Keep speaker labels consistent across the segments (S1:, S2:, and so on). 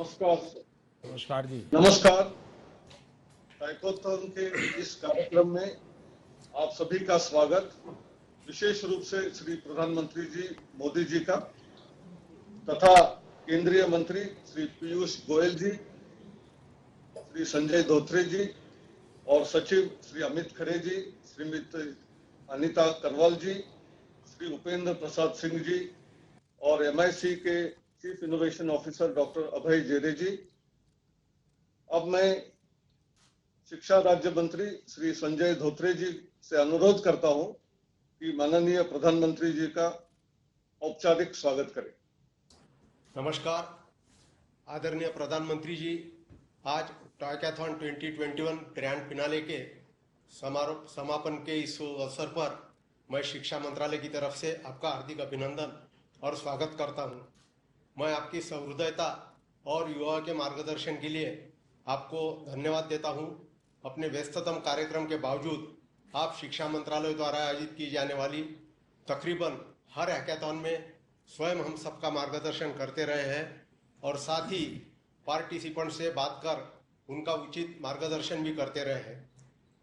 S1: नमस्कार सर।
S2: नमस्कार जी।
S1: नमस्कार। टाइकोथॉन के इस कार्यक्रम में आप सभी का स्वागत, विशेष रूप से श्री प्रधानमंत्री जी मोदी जी का तथा केंद्रीय मंत्री श्री पीयूष गोयल जी, श्री संजय धोत्रे जी और सचिव श्री अमित खरे जी, श्रीमती अनीता करवाल जी, श्री उपेंद्र प्रसाद सिंह जी और MIC के चीफ इनोवेशन ऑफिसर डॉक्टर अभय जेरे जी। अब मैं शिक्षा राज्य मंत्री श्री संजय धोत्रे जी से अनुरोध करता हूं कि माननीय प्रधानमंत्री जी का औपचारिक स्वागत करें।
S3: नमस्कार आदरणीय प्रधानमंत्री जी, आज टाइकोथॉन 2021 ग्रैंड फिनाले के समापन के इस अवसर पर मैं शिक्षा मंत्रालय की तरफ से आपका हार्दिक अभिनंदन और स्वागत करता हूं। मैं आपकी सहृदयता और युवा के मार्गदर्शन के लिए आपको धन्यवाद देता हूं। अपने व्यस्ततम कार्यक्रम के बावजूद आप शिक्षा मंत्रालय द्वारा आयोजित की जाने वाली तकरीबन हर हैकाथॉन में स्वयं हम सबका मार्गदर्शन करते रहे हैं और साथ ही पार्टिसिपेंट से बात कर उनका उचित मार्गदर्शन भी करते रहे हैं।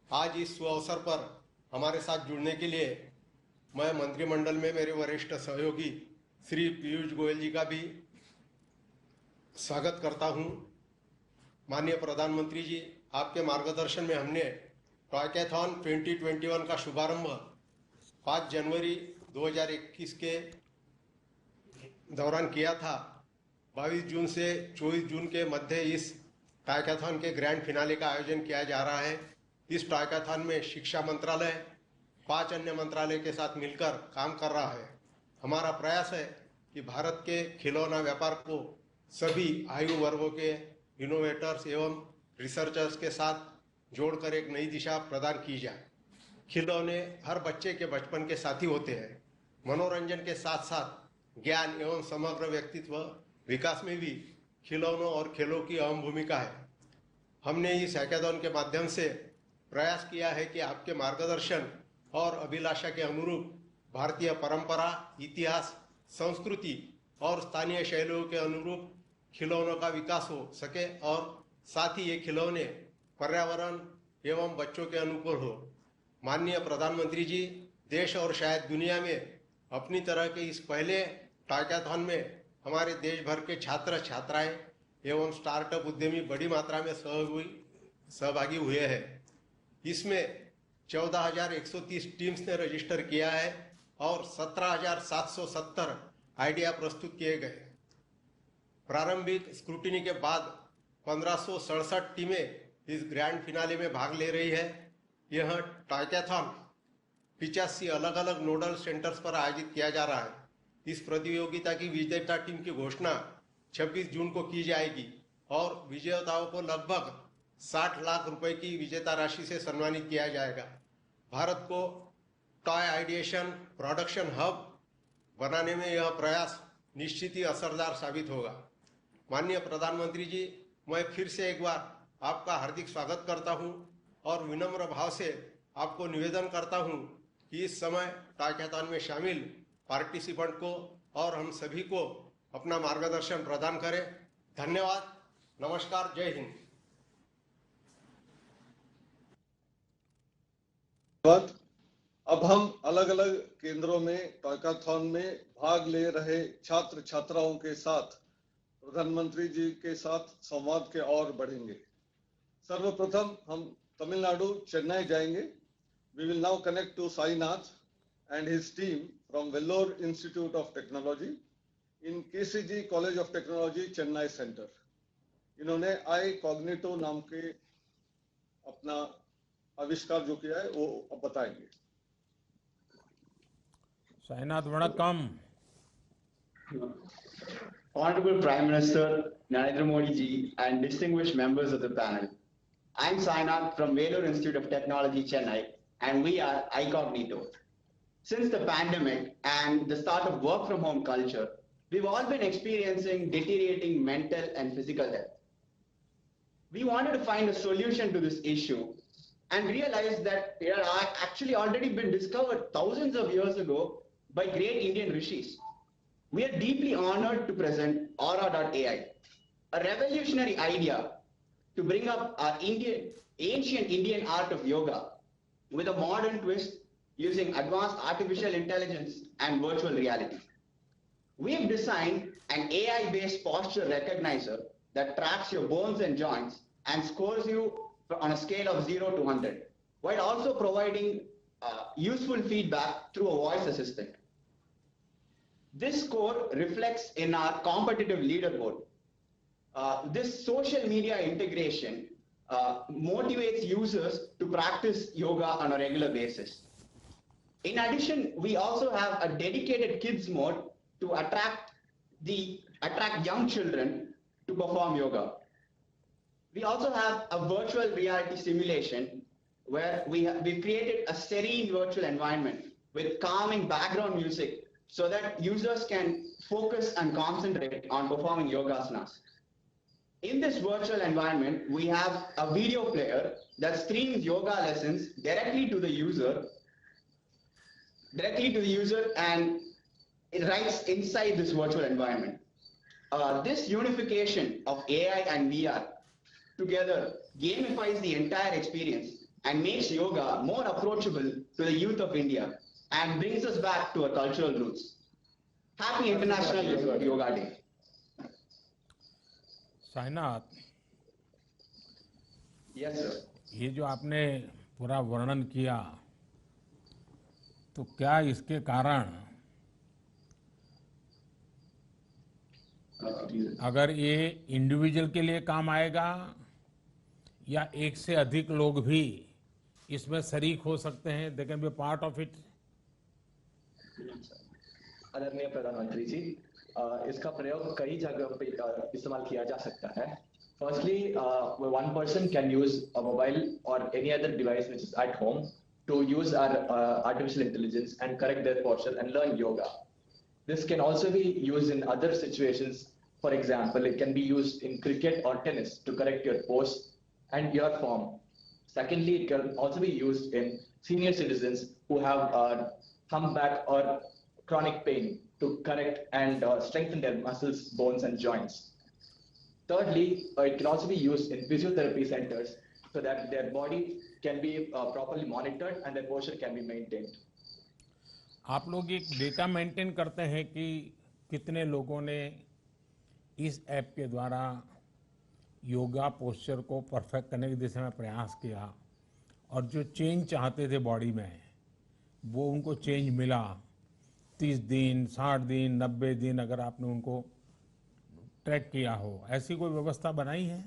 S3: आज इस अवसर पर हमारे साथ जुड़ने के लिए मैं मंत्रिमंडल में मेरे वरिष्ठ सहयोगी श्री पीयूष गोयल जी का भी स्वागत करता हूं। माननीय प्रधानमंत्री जी, आपके मार्गदर्शन में हमने टाइकोथॉन 2021 का शुभारंभ 5 जनवरी 2021 के दौरान किया था। 22 जून से 24 जून के मध्य इस टाइकोथॉन के ग्रैंड फिनाले का आयोजन किया जा रहा है। इस टाइकोथॉन में शिक्षा मंत्रालय 5 अन्य मंत्रालय के साथ मिलकर काम कर रहा है। हमारा प्रयास है कि भारत के खिलौना व्यापार को सभी आयु वर्गों के इनोवेटर्स एवं रिसर्चर्स के साथ जोड़कर एक नई दिशा प्रदान की जाए। खिलौने हर बच्चे के बचपन के साथी होते हैं। मनोरंजन के साथ साथ ज्ञान एवं समग्र व्यक्तित्व विकास में भी खिलौनों और खेलों की अहम भूमिका है। हमने इस हैकाथॉन के माध्यम से प्रयास किया है कि आपके मार्गदर्शन और अभिलाषा के अनुरूप भारतीय परंपरा, इतिहास, संस्कृति और स्थानीय शैलियों के अनुरूप खिलौनों का विकास हो सके और साथ ही ये खिलौने पर्यावरण एवं बच्चों के अनुकूल हो। माननीय प्रधानमंत्री जी, देश और शायद दुनिया में अपनी तरह के इस पहले टाइकोथॉन में हमारे देश भर के छात्र छात्राएं एवं स्टार्टअप उद्यमी बड़ी मात्रा में सहभागी हुए हैं। इसमें 14,130 टीम्स ने रजिस्टर किया है और 17,770 आइडिया प्रस्तुत किए गए। प्रारंभिक स्क्रूटिनी के बाद 1567 टीमें इस ग्रैंड फिनाले में भाग ले रही है। यह टाइकोथॉन 85 अलग अलग नोडल सेंटर्स पर आयोजित किया जा रहा है। इस प्रतियोगिता की विजेता टीम की घोषणा 26 जून को की जाएगी और विजेताओं को लगभग 60 लाख रुपए की विजेता राशि से सम्मानित किया जाएगा। भारत को टॉय आइडिएशन प्रोडक्शन हब बनाने में यह प्रयास निश्चित ही असरदार साबित होगा। माननीय प्रधानमंत्री जी, मैं फिर से एक बार आपका हार्दिक स्वागत करता हूं और विनम्र भाव से आपको निवेदन करता हूं कि इस समय टाइकोथॉन में शामिल पार्टिसिपेंट को और हम सभी को अपना मार्गदर्शन प्रदान करें। धन्यवाद। नमस्कार। जय हिंद।
S1: अब हम अलग अलग केंद्रों में टाइकोथॉन में भाग ले रहे छात्र छात्राओं के साथ प्रधानमंत्री जी के साथ संवाद के और बढ़ेंगे। सर्वप्रथम हम तमिलनाडु चेन्नई जाएंगे। We will now connect to Sainath and his team from Vellore institute of technology in KCG college of technology Chennai centre. इन्होंने आई कॉग्निटो नाम के अपना आविष्कार जो किया है वो अब बताएंगे।
S2: साईनाथ वणक्कम।
S4: Honorable Prime Minister Narendra Modi ji and distinguished members of the panel. I am Sainath from Vellore Institute of Technology, Chennai, and we are iCognito. Since the pandemic and the start of work from home culture, we've all been experiencing deteriorating mental and physical health. We wanted to find a solution to this issue and realized that it had actually already been discovered thousands of years ago by great Indian rishis. We are deeply honored to present Aura.ai. a revolutionary idea to bring up our ancient Indian art of yoga with a modern twist using advanced artificial intelligence and virtual reality. We've designed an AI-based posture recognizer that tracks your bones and joints and scores you on a scale of 0 to 100, while also providing useful feedback through a voice assistant. This score reflects in our competitive leaderboard. This social media integration motivates users to practice yoga on a regular basis. In addition, we also have a dedicated kids mode to attract young children to perform yoga. We also have a virtual reality simulation where we've created a serene virtual environment with calming background music so that users can focus and concentrate on performing yogasanas. In this virtual environment, we have a video player that streams yoga lessons directly to the user, and it writes inside this virtual environment. This unification of AI and VR together gamifies the entire experience and makes yoga more approachable to the youth of India and brings us back to our cultural roots. Happy International Yoga Day.
S2: Sainath,
S4: Yes, sir.
S2: ये जो आपने पूरा वर्णन किया, तो क्या इसके कारण अगर ये इंडिविजुअल के लिए काम आएगा या एक से अधिक लोग भी इसमें शरीक हो सकते हैं, they can be part of it?
S5: आदरणीय प्रधानमंत्री जी, इसका प्रयोग कई जगह पे इस्तेमाल किया जा सकता है. Firstly, one person can use a mobile or any other device which is at home to use our artificial intelligence and correct their posture and learn yoga. This can also be used in other situations. For example, it can be used in cricket or tennis to correct your pose and your form. Secondly, it can also be used in senior citizens who have humpback or chronic pain to correct and strengthen their muscles, bones, and joints. Thirdly, it can also be used in physiotherapy centers so that their body can be properly monitored and their posture can be maintained.
S2: आप लोग एक data maintain करते हैं कि कितने लोगों ने इस ऐप के द्वारा योगा पोस्चर को परफेक्ट करने की दिशा में प्रयास किया और जो चेंज चाहते थे बॉडी में वो उनको चेंज मिला? 30 दिन, 60 दिन, 90 दिन अगर आपने उनको ट्रैक किया हो, ऐसी कोई व्यवस्था बनाई है?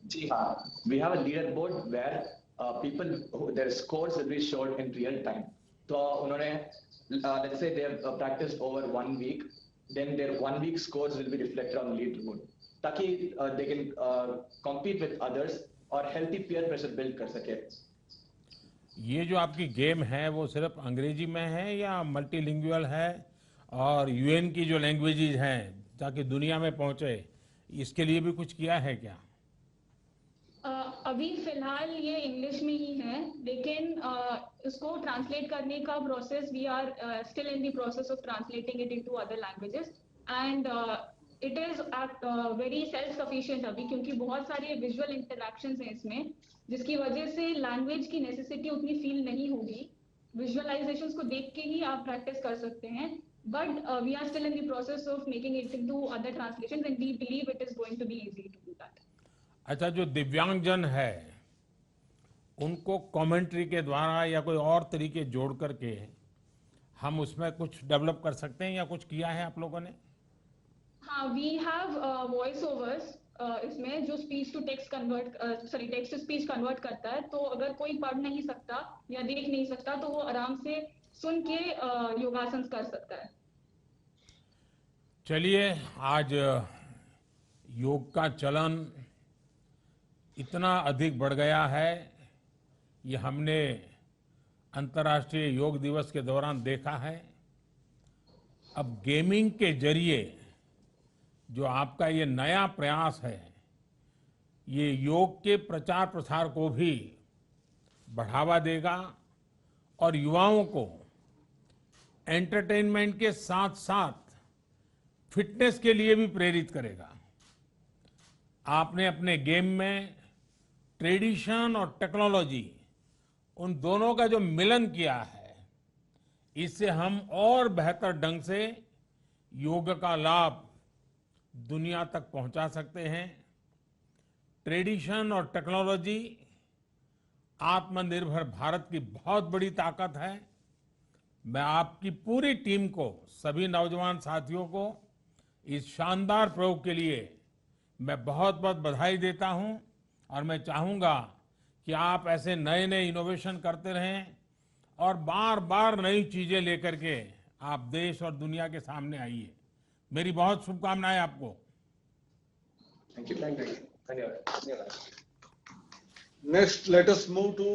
S5: जी हाँ, we have a leaderboard where people their scores will be shown in real time. तो उन्होंने let's say they have practiced over 1 week, then their 1 week scores will be reflected on leaderboard ताकि they can compete with others और healthy peer pressure build कर सके.
S2: ये जो आपकी game है वो सिर्फ अंग्रेजी में है या मल्टीलिंगुअल है और यूएन की जो लैंग्वेजेज हैं ताकि दुनिया में पहुंचे, इसके लिए भी कुछ किया है क्या?
S6: अभी फिलहाल ये इंग्लिश में ही है, लेकिन इसको ट्रांसलेट करने का process we are still in the process of translating it into other languages and it is very self sufficient अभी, क्योंकि बहुत सारे विजुअल इंटरैक्शंस हैं इसमें, जिसकी वजह से लैंग्वेज की नेसेसिटी उतनी फील नहीं होगी. विजुअलाइजेशंस को देख के ही आप प्रैक्टिस कर सकते हैं, but we are still in the process of making it into other translations and we believe it is going to be easy to do that.
S2: अच्छा, जो दिव्यांगजन है उनको कमेंट्री के द्वारा या कोई और तरीके जोड़ करके हम उसमें कुछ डेवलप कर सकते हैं या कुछ किया है आप लोगों ने?
S6: हाँ, वी हैव वॉइस ओवर्स इसमें जो speech to text text to speech convert करता है, तो अगर कोई पढ़ नहीं सकता या देख नहीं सकता तो वो आराम से सुन के योगासन कर सकता है.
S2: चलिए, आज योग का चलन इतना अधिक बढ़ गया है, ये हमने अंतर्राष्ट्रीय योग दिवस के दौरान देखा है. अब गेमिंग के जरिए जो आपका ये नया प्रयास है, ये योग के प्रचार प्रसार को भी बढ़ावा देगा और युवाओं को एंटरटेनमेंट के साथ साथ फिटनेस के लिए भी प्रेरित करेगा. आपने अपने गेम में ट्रेडिशन और टेक्नोलॉजी उन दोनों का जो मिलन किया है, इससे हम और बेहतर ढंग से योग का लाभ दुनिया तक पहुंचा सकते हैं। ट्रेडिशन और टेक्नोलॉजी आत्मनिर्भर भारत की बहुत बड़ी ताकत है। मैं आपकी पूरी टीम को, सभी नौजवान साथियों को इस शानदार प्रयोग के लिए मैं बहुत बहुत बधाई देता हूं और मैं चाहूंगा कि आप ऐसे नए नए इनोवेशन करते रहें और बार बार नई चीजें लेकर के आप देश और दुनिया के सामने आइए। मेरी बहुत शुभकामनाएं आपको।
S5: Thank you. धन्यवाद।
S1: Next, let us move to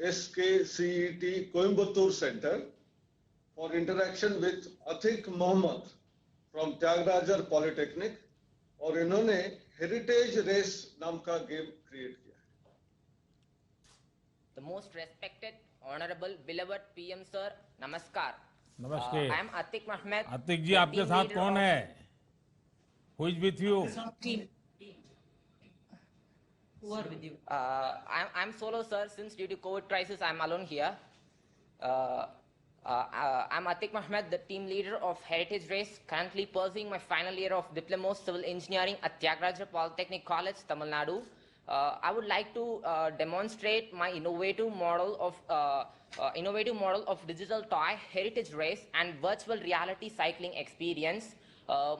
S1: SKCET Coimbatore Center for interaction with Atik Mohammed from Tyagarajar Polytechnic, और इन्होंने हेरिटेज रेस नाम का गेम क्रिएट किया है।
S7: The most respected, honorable, beloved PM sir, namaskar.
S2: नमस्ते।
S7: I am Atik Mohammed.
S2: Atiq ji,
S7: the
S2: आपके
S7: team
S2: साथ
S7: leader
S2: कौन
S7: of-
S2: है? Who is with you?
S8: Who are with you?
S7: I'm solo sir. Since due to COVID crisis, I'm alone here. I'm Atik Mohammed, the team leader of Heritage Race, currently pursuing my final year of Diploma Civil Engineering at Tyagarajar Polytechnic College, Tamil Nadu. I would like to demonstrate my innovative model of digital toy Heritage Race and virtual reality cycling experience.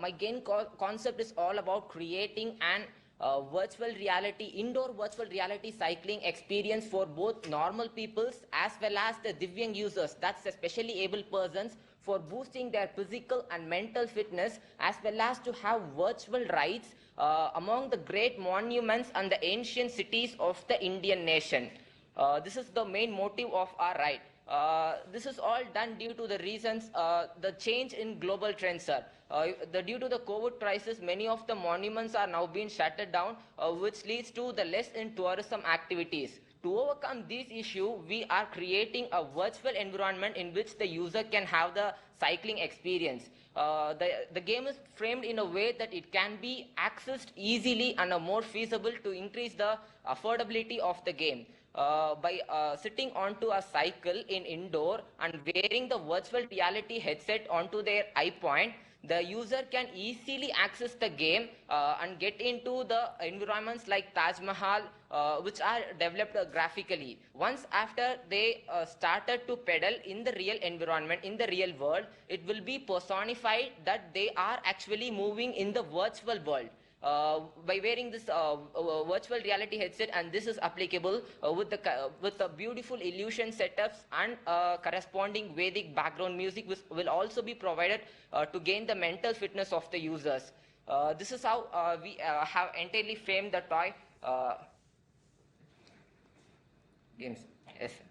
S7: My game concept is all about creating an indoor virtual reality cycling experience for both normal peoples as well as the Divyang users, that's the specially able persons, for boosting their physical and mental fitness, as well as to have virtual rides among the great monuments and the ancient cities of the Indian nation. This is the main motive of our ride. This is all done due to the reasons, the change in global trends, sir. Due to the COVID crisis, many of the monuments are now being shuttered down, which leads to the less in tourism activities. To overcome this issue, we are creating a virtual environment in which the user can have the cycling experience. The game is framed in a way that it can be accessed easily and more feasible to increase the affordability of the game. By sitting onto a cycle in indoor and wearing the virtual reality headset onto their eye point, the user can easily access the game and get into the environments like Taj Mahal, which are developed graphically. Once after they started to pedal in the real environment, in the real world, it will be personified that they are actually moving in the virtual world. By wearing this virtual reality headset, and this is applicable with the beautiful illusion setups and corresponding Vedic background music, which will also be provided to gain the mental fitness of the users. This is how we have entirely framed the toy games. Yes, sir.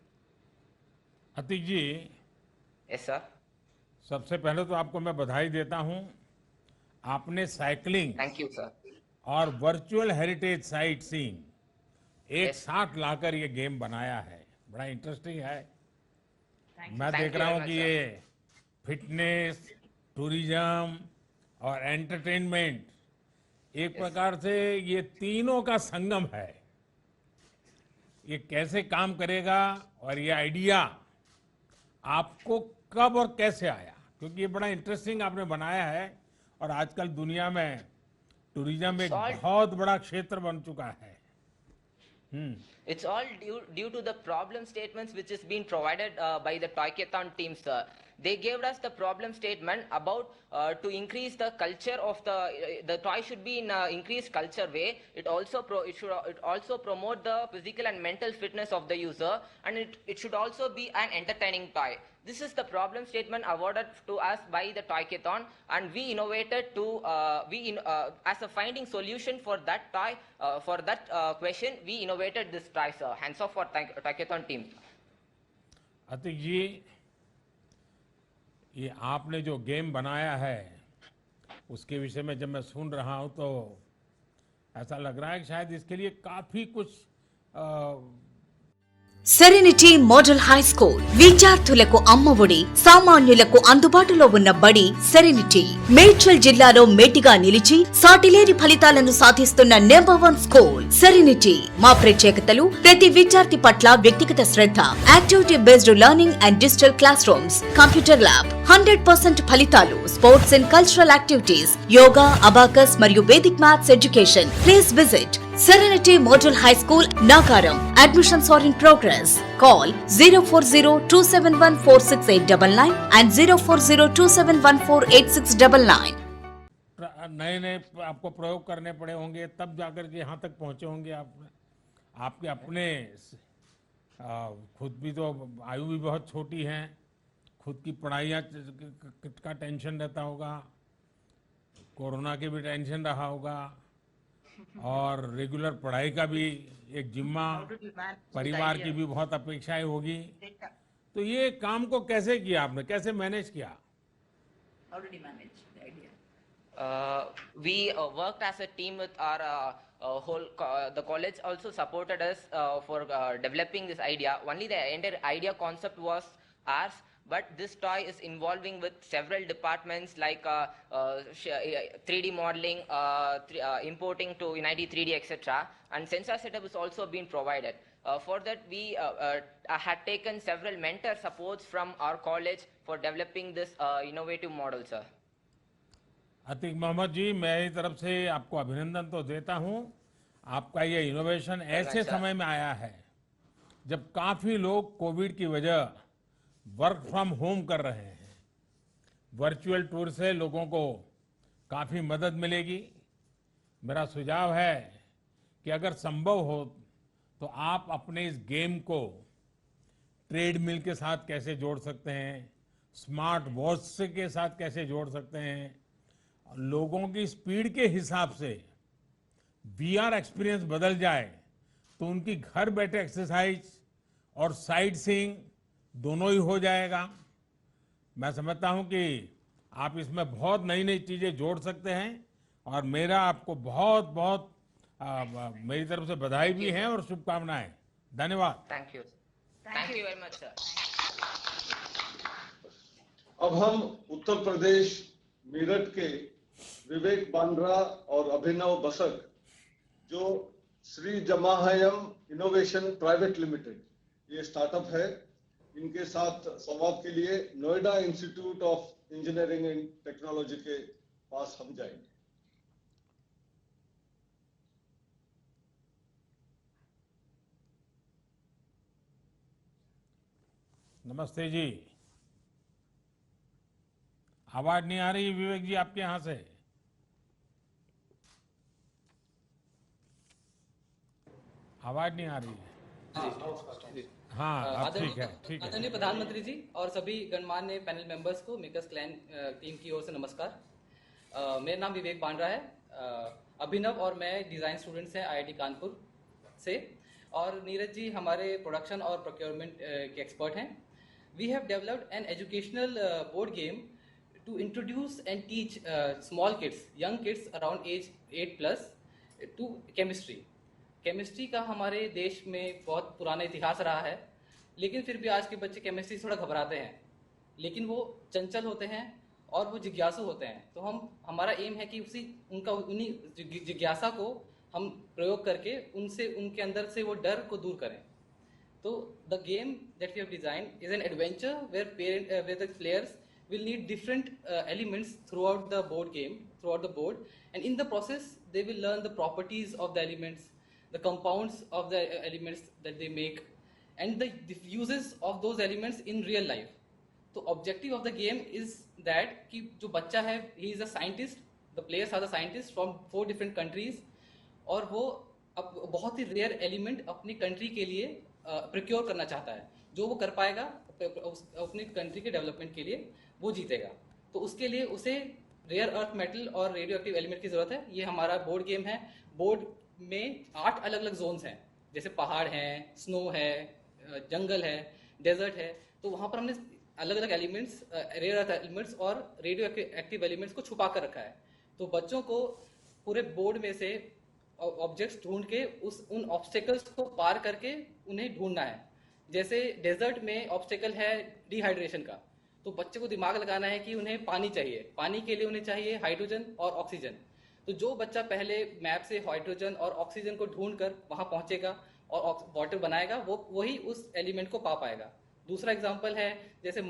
S2: Atiq ji,
S7: Yes, sir.
S2: सबसे पहले तो आपको मैं बधाई देता हूं। आपने cycling
S7: Thank you, sir.
S2: और वर्चुअल हेरिटेज साइट सीइंग एक
S7: Yes.
S2: साथ लाकर ये गेम बनाया है। बड़ा इंटरेस्टिंग है। मैं
S7: Thank
S2: देख
S7: you
S2: रहा
S7: very
S2: हूं
S7: much,
S2: कि
S7: sir.
S2: ये फिटनेस, टूरिज्म और एंटरटेनमेंट, एक प्रकार से ये तीनों का संगम है। ये कैसे काम करेगा और ये आइडिया आपको कब और कैसे आया? क्योंकि ये बड़ा इंटरेस्टिंग आपने बनाया है और आजकल दुनिया में टूरिज्म एक
S7: Salt.
S2: बहुत बड़ा क्षेत्र बन चुका है।
S7: It's all due to the problem statements which is being provided by the Toykathon team, sir. They gave us the problem statement about to increase the culture of the toy should be in increased culture way. It also promote the physical and mental fitness of the user, and it should also be an entertaining toy. This is the problem statement awarded to us by the Toykathon, and we innovated to as a finding solution for that toy for that question. We innovated this toy, sir. Hands off for Toykathon team.
S2: Atiq जी, ये आपने जो game बनाया है उसके विषय में जब मैं सुन रहा हूं तो ऐसा लग रहा है कि शायद इसके लिए काफी कुछ
S9: సెరెనిటీ మోడల్ హై స్కూల్ విద్యార్థులకు అమ్మఒడి సామాన్యులకు అందుబాటులో ఉన్న బడి సెరెనిటీ మేడ్చల్ జిల్లాలో మేటిగా నిలిచి సాటిలేని ఫలితాలను సాధిస్తున్న నంబర్ 1 స్కూల్ సెరెనిటీ. మా ప్రత్యేకతలు ప్రతి విద్యార్థి పట్ల వ్యక్తిగత శ్రద్ధ, activity based learning and digital classrooms, computer lab, 100% ఫలితాలు, sports and cultural activities, yoga, abacus మరియు Vedic maths education. Please visit Serenity Model High School, Nagaram. Admissions are in progress. Call 04027146899 and 04027148699.
S2: नए नए आपको प्रयोग करने पड़े होंगे, तब जाकर के यहाँ तक पहुँचे होंगे आप। आपके अपने खुद भी तो आयु भी बहुत छोटी है, खुद की पढ़ाइयाँ का टेंशन रहता होगा, कोरोना के भी टेंशन रहा होगा, और रेगुलर पढ़ाई का भी एक जिम्मा, परिवार की भी बहुत अपेक्षाएं होगी। तो ये काम को कैसे किया आपने, कैसे मैनेज किया?
S8: How did you manage the idea?
S7: We worked as a team with our the college also supported us for developing this idea. Only the entire idea concept was ours, but this toy is involving with several departments like 3D modeling, importing to Unity 3D, etc. And sensor setup is also being provided. For that, we had taken several mentor supports from our college for developing this innovative model, sir.
S2: Atiq Mohammad जी, मेरी तरफ से आपको अभिनंदन तो देता हूं। आपका ये इनोवेशन ऐसे समय में आया है जब काफी लोग कोविड की वजह वर्क फ्रॉम होम कर रहे हैं। वर्चुअल टूर से लोगों को काफी मदद मिलेगी। मेरा सुझाव है कि अगर संभव हो तो आप अपने इस गेम को ट्रेडमिल के साथ कैसे जोड़ सकते हैं, स्मार्ट वॉच के साथ कैसे जोड़ सकते हैं, लोगों की स्पीड के हिसाब से वीआर एक्सपीरियंस बदल जाए तो उनकी घर बैठे एक्सरसाइज और साइट सीइंग दोनों ही हो जाएगा। मैं समझता हूं कि आप इसमें बहुत नई नई चीजें जोड़ सकते हैं, और मेरा आपको बहुत बहुत मेरी तरफ से बधाई भी है और शुभकामनाएं। धन्यवाद।
S7: Thank you. Thank you very much, sir.
S1: अब हम उत्तर प्रदेश मेरठ के विवेक बांद्रा और अभिनव बसक, जो श्री जमाहयम इनोवेशन प्राइवेट लिमिटेड ये स्टार्टअप है, इनके साथ संवाद के लिए Noida institute of engineering and technology के पास हम जाएंगे।
S2: नमस्ते जी। आवाज नहीं आ रही विवेक जी आपके यहां से? आवाज नहीं आ रही है। हाँ, अब ठीक है, ठीक है।
S10: आदरणीय प्रधानमंत्री जी और सभी गणमान्य पैनल मेंबर्स को मेकर्स क्लैन टीम की ओर से नमस्कार। मेरा नाम विवेक बांद्रा है। अभिनव और मैं डिज़ाइन स्टूडेंट्स हैं IIT कानपुर से, और नीरज जी हमारे प्रोडक्शन और प्रोक्योरमेंट के एक्सपर्ट हैं। We have developed an educational board game to introduce and teach small kids, young kids around age 8+ to chemistry. Chemistry का हमारे देश में बहुत पुराना इतिहास रहा है, लेकिन फिर भी आज के बच्चे केमिस्ट्री से थोड़ा घबराते हैं, लेकिन वो चंचल होते हैं और वो जिज्ञासु होते हैं। तो हमारा एम है कि उन्हीं जिज्ञासा को हम प्रयोग करके उनके अंदर से वो डर को दूर करें। तो the game that we have designed is an adventure where the players will need different elements throughout the board, and in the process they will learn the properties of the elements, the compounds of the elements that they make, and the uses of those elements in real life. So objective of the game is that कि जो बच्चा है, he is a scientist, the players are the scientists from 4 different countries, और वो बहुत ही rare element अपनी country के लिए प्रोक्योर करना चाहता है। जो वो कर पाएगा अपनी कंट्री के डेवलपमेंट के लिए, वो जीतेगा। तो उसके लिए उसे रेयर अर्थ मेटल और रेडियो एक्टिव एलिमेंट की जरूरत है। ये हमारा बोर्ड गेम है। बोर्ड में 8 अलग अलग जोन्स हैं, जैसे पहाड़ हैं, स्नो है, जंगल है, डेजर्ट है। तो वहाँ पर हमने अलग अलग एलिमेंट्स, रेयर अर्थ एलिमेंट्स और रेडियो एक्टिव एलिमेंट्स को छुपा कर रखा है। तो बच्चों को पूरे बोर्ड में से ऑब्जेक्ट्स ढूंढ के उन ऑब्स्टेकल्स को पार करके उन्हें ढूंढना है। जैसे डेजर्ट में ऑब्स्टेकल है डिहाइड्रेशन का, तो बच्चे को दिमाग लगाना है कि उन्हें पानी चाहिए, पानी के लिए उन्हें चाहिए हाइड्रोजन और ऑक्सीजन। तो जो बच्चा पहले मैप से हाइड्रोजन और ऑक्सीजन को ढूंढ कर वहां पहुंचेगा और वाटर बनाएगा, वही उस एलिमेंट को पा पाएगा। दूसरा एग्जांपल है जैसे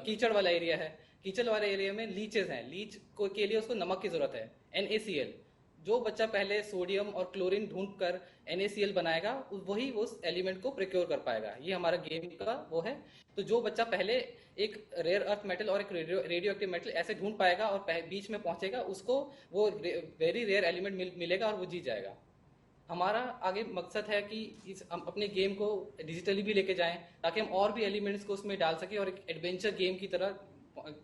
S10: कीचड़ वाला एरिया है, कीचड़ वाले एरिया में लीचेस हैं, लीच को के लिए उसको नमक की जरूरत है, NaCl। जो बच्चा पहले सोडियम और क्लोरीन ढूंढ कर NaCl बनाएगा, वही उस एलिमेंट को प्रोक्योर कर पाएगा। ये हमारा गेम का वो है। तो जो बच्चा पहले एक रेयर अर्थ मेटल और एक रेडियो एक्टिव मेटल ऐसे ढूंढ पाएगा और बीच में पहुंचेगा, उसको वो वेरी रेयर एलिमेंट मिलेगा और वो जीत जाएगा। हमारा आगे मकसद है कि हम अपने गेम को डिजिटली भी लेके जाएं, ताकि हम और भी एलिमेंट्स को उसमें डाल सकें और एक एडवेंचर गेम की तरह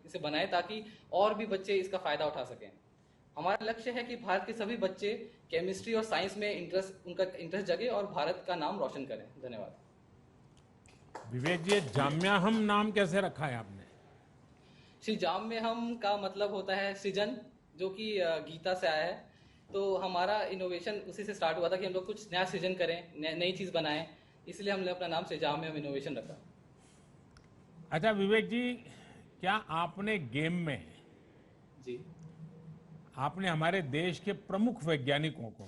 S10: इसे बनाएं, ताकि और भी बच्चे इसका फायदा उठा सकें। हमारा लक्ष्य है कि भारत के सभी बच्चे केमिस्ट्री और साइंस में उनका इंटरेस्ट जगे और भारत का नाम रोशन करें। धन्यवाद।
S2: विवेक जी, जाम्याहम नाम कैसे रखा है आपने?
S10: श्री जाम्याहम का मतलब होता है सृजन, जो कि गीता से आया है। तो हमारा इनोवेशन उसी से स्टार्ट हुआ था कि हम लोग कुछ नया सृजन करें, नई चीज बनाएं, इसलिए हमने अपना नाम सृजाम्याहम इनोवेशन रखा।
S2: अच्छा विवेक जी, क्या आपने गेम में
S10: जी
S2: आपने हमारे देश के प्रमुख वैज्ञानिकों को,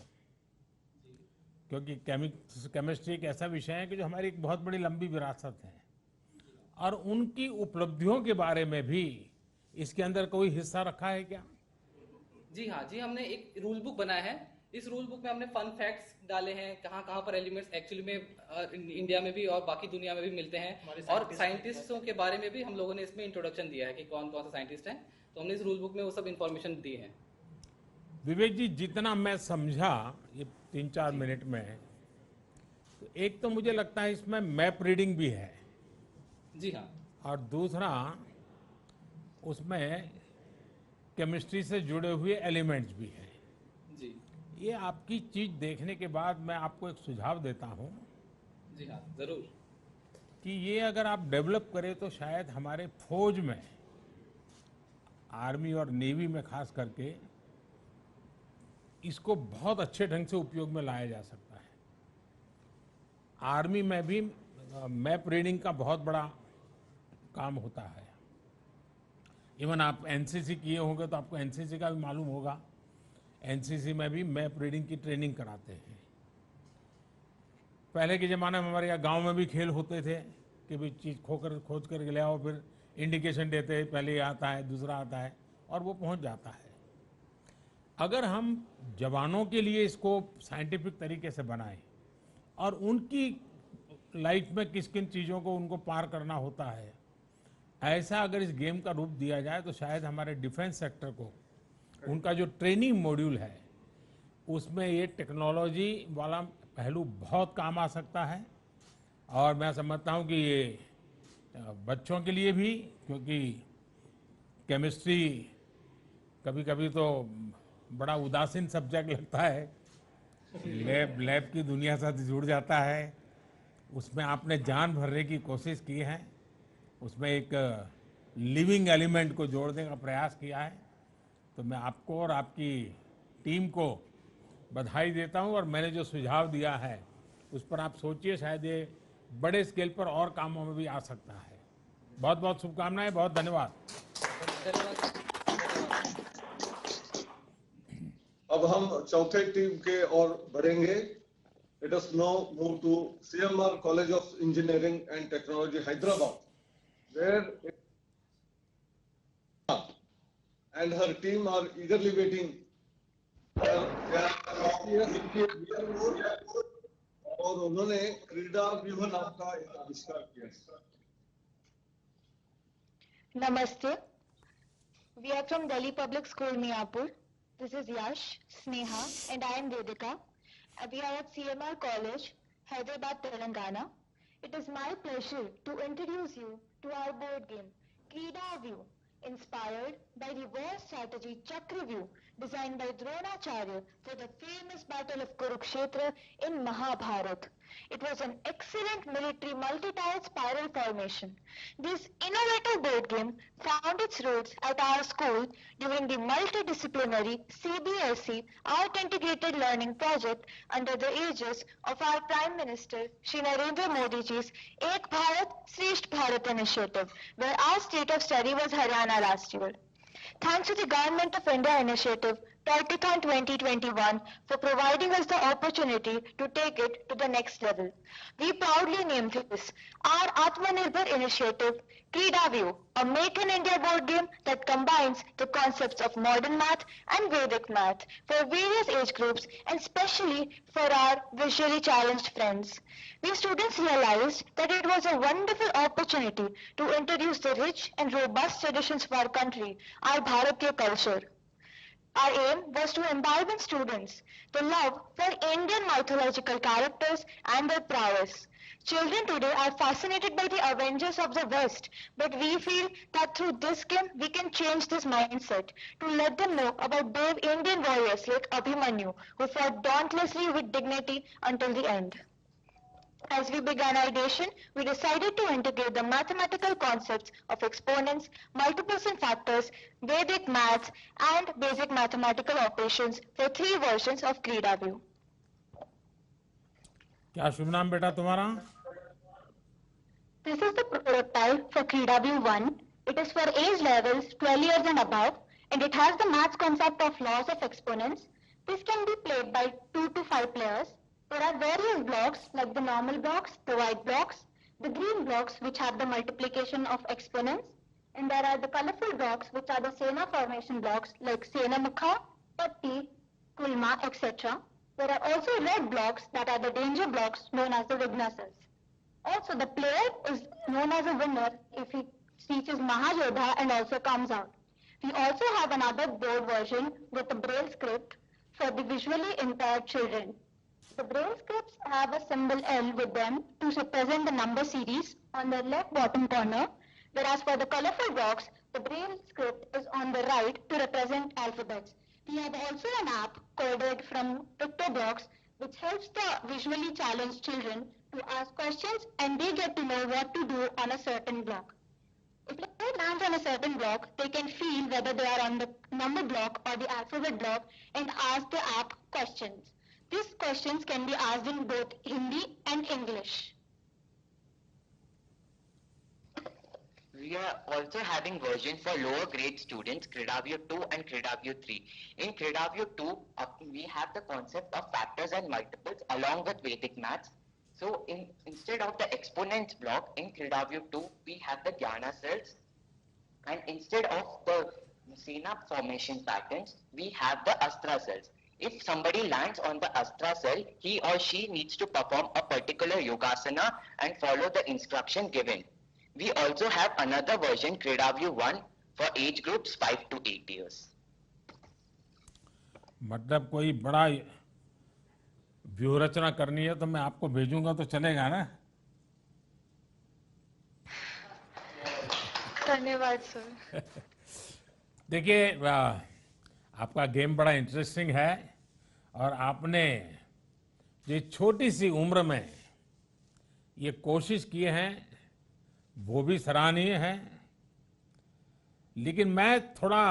S2: क्योंकि केमिस्ट्री एक ऐसा विषय है कि जो हमारी एक बहुत बड़ी लंबी विरासत है, और उनकी उपलब्धियों के बारे में भी इसके अंदर कोई हिस्सा रखा है क्या?
S10: जी हाँ जी, हमने एक रूल बुक बनाया है। इस रूल बुक में हमने फन फैक्ट्स डाले हैं, कहाँ कहाँ पर एलिमेंट्स एक्चुअली में इंडिया में भी और बाकी दुनिया में भी मिलते हैं, और साइंटिस्टों के बारे में भी हम लोगों ने इसमें इंट्रोडक्शन दिया है कि कौन कौन से साइंटिस्ट हैं। तो हमने इस रूल बुक में वो सब इंफॉर्मेशन दी है।
S2: विवेक जी, जितना मैं समझा ये 3-4 मिनट में, तो एक तो मुझे लगता है इसमें मैप रीडिंग भी है।
S10: जी हाँ।
S2: और दूसरा उसमें केमिस्ट्री से जुड़े हुए एलिमेंट्स भी हैं।
S10: जी।
S2: ये आपकी चीज देखने के बाद मैं आपको एक सुझाव देता हूँ।
S10: जी हाँ, जरूर।
S2: कि ये अगर आप डेवलप करें तो शायद हमारे फौज में, आर्मी और नेवी में खास करके, इसको बहुत अच्छे ढंग से उपयोग में लाया जा सकता है। आर्मी में भी मैप रीडिंग का बहुत बड़ा काम होता है। इवन आप एनसीसी किए होंगे तो आपको एनसीसी का भी मालूम होगा। एनसीसी में भी मैप रीडिंग की ट्रेनिंग कराते हैं। पहले के ज़माने में हमारे यहाँ गांव में भी खेल होते थे कि भाई चीज़ खोज कर ले आओ, फिर इंडिकेशन देते हैं, पहले ये आता है, दूसरा आता है, और वो पहुंच जाता है। अगर हम जवानों के लिए इसको साइंटिफिक तरीके से बनाएं और उनकी लाइफ में किस किन चीज़ों को उनको पार करना होता है, ऐसा अगर इस गेम का रूप दिया जाए तो शायद हमारे डिफेंस सेक्टर को उनका जो ट्रेनिंग मॉड्यूल है उसमें ये टेक्नोलॉजी वाला पहलू बहुत काम आ सकता है। और मैं समझता हूँ कि ये बच्चों के लिए भी, क्योंकि केमिस्ट्री कभी कभी तो बड़ा उदासीन सब्जेक्ट लगता है, लैब की दुनिया से जुड़ जाता है, उसमें आपने जान भरने की कोशिश की है, उसमें एक लिविंग एलिमेंट को जोड़ने का प्रयास किया है। तो मैं आपको और आपकी टीम को बधाई देता हूं, और मैंने जो सुझाव दिया है उस पर आप सोचिए, शायद ये बड़े स्केल पर और कामों में भी आ सकता है। बहुत बहुत शुभकामनाएं, बहुत धन्यवाद।
S1: अब हम चौथे टीम के और बढ़ेंगे। Let us now move to CMR College of Engineering and Technology, Hyderabad, where and her team are eagerly waiting. और उन्होंने क्रीडा व्यूह नाम का एक आविष्कार किया।
S11: Namaste. We are from Delhi Public School, Miapur. This is Yash, Sneha, and I am Vedika. We are at CMR College, Hyderabad, Telangana. It is my pleasure to introduce you to our board game, Krida View, inspired by reverse strategy Chakravyuh, designed by Dronacharya for the famous battle of Kurukshetra in Mahabharata. It was an excellent military multi-tile spiral formation. This innovative board game found its roots at our school during the multidisciplinary CBSE Art Integrated Learning Project under the aegis of our Prime Minister Shri Narendra Modi ji's Ek Bharat Shresth Bharat initiative, where our state of study was Haryana last year. Thanks to the Government of India initiative, Tortithon 2021, for providing us the opportunity to take it to the next level. We proudly named this our Atmanirbhar initiative, KreedaView, a Make in India board game that combines the concepts of modern math and Vedic math for various age groups and especially for our visually challenged friends. We students realized that it was a wonderful opportunity to introduce the rich and robust traditions of our country, our Bharatiya culture. Our aim was to imbibe in students the love for Indian mythological characters and their prowess. Children today are fascinated by the Avengers of the West, but we feel that through this game we can change this mindset to let them know about brave Indian warriors like Abhimanyu, who fought dauntlessly with dignity until the end. As we began our edition, we decided to integrate the mathematical concepts of exponents, multiples and factors, Vedic maths, and basic mathematical operations for 3 versions of KreedaView.
S2: क्या शुभ नाम बेटा तुम्हारा?
S11: This is the prototype for KreedaView 1. It is for age levels 12 years and above, and it has the maths concept of laws of exponents. This can be played by 2 to 5 players. There are various blocks like the normal blocks, the white blocks, the green blocks which have the multiplication of exponents, and there are the colorful blocks which are the Sena formation blocks like Senamukha, Patti, Kulma, etc. There are also red blocks that are the danger blocks known as the Vignasas. Also, the player is known as a winner if he teaches Mahayodha and also comes out. We also have another board version with the Braille script for the visually impaired children. The Braille scripts have a symbol L with them to represent the number series on the left bottom corner, whereas for the colorful blocks, the Braille script is on the right to represent alphabets. We have also an app coded from PictoBox which helps the visually challenged children to ask questions and they get to know what to do on a certain block. If they land on a certain block, they can feel whether they are on the number block or the alphabet block and ask the app questions. These questions can be asked in both Hindi and English.
S12: We are also having versions for lower grade students, KreedaView 2 and KreedaView 3. In KreedaView 2, we have the concept of factors and multiples along with Vedic maths. So instead of the exponents block in KreedaView 2, we have the Jnana cells. And instead of the Sena formation patterns, we have the Astra cells. If somebody lands on the Astra cell, he or she needs to perform a particular yogasana and follow the instruction given. We also have another version, KreedaView 1, for age groups 5 to 8 years.
S2: मतलब कोई बड़ा व्यूह रचना करनी है तो मैं आपको भेजूंगा तो चलेगा ना?
S11: धन्यवाद सर।
S2: देखिए आपका गेम बड़ा इंटरेस्टिंग है और आपने जो छोटी सी उम्र में ये कोशिश किए हैं वो भी सराहनीय है, लेकिन